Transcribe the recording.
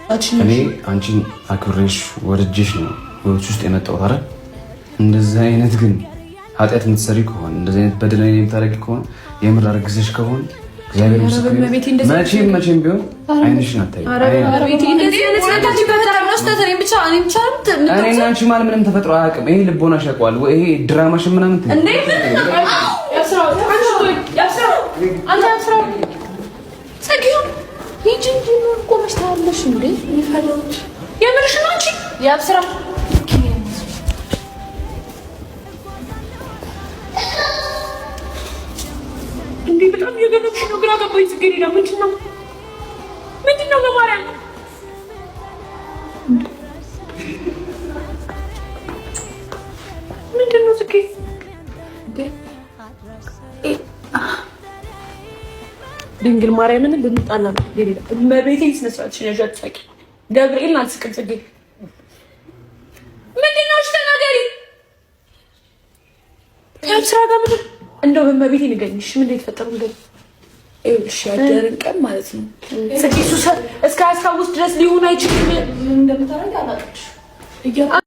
እኔ አንቺን አክብሬሽ ወድጄሽ ነው ህይወት ውስጥ የመጣሁት አይደል? እንደዚህ አይነት ግን ኃጢአት የምትሰሪ ከሆነ እንደዚህ አይነት በደል የምታደርጊ ከሆነ የምር አርግዘሽ ከሆነ እግዚአብሔር መቼም ቢሆን አይንሽን አታይም። እኔና አንቺ ማለት ምንም ተፈጥሮ አያውቅም። ይሄ ልቦናሽ ያውቀዋል። ይሄ ድራማሽን ምናምን እንዴ በጣም የገነብሽ ነው። ግራ ገባኝ። ጽጌረዳ ምንድን ነው በማርያም ምንድን ነው ጽጌ? ድንግል ማርያምን ልንጣላ ነው። መቤቴ ስነስርዓትሽን ያዣት ሳቂ። ገብርኤልን አልስቅም። ጽጌ ምንድን ነው ተናገሪ። ከአብስራ ጋር ምን እንደው በመቤቴ ንገሪሽ። ምን የተፈጠረው ነገር እሺ፣ ያደረን ቀን ማለት ነው። ጽጌ እስከ አስታውስ ድረስ ሊሆን አይችልም። ምን እንደምታረግ አላውቅም።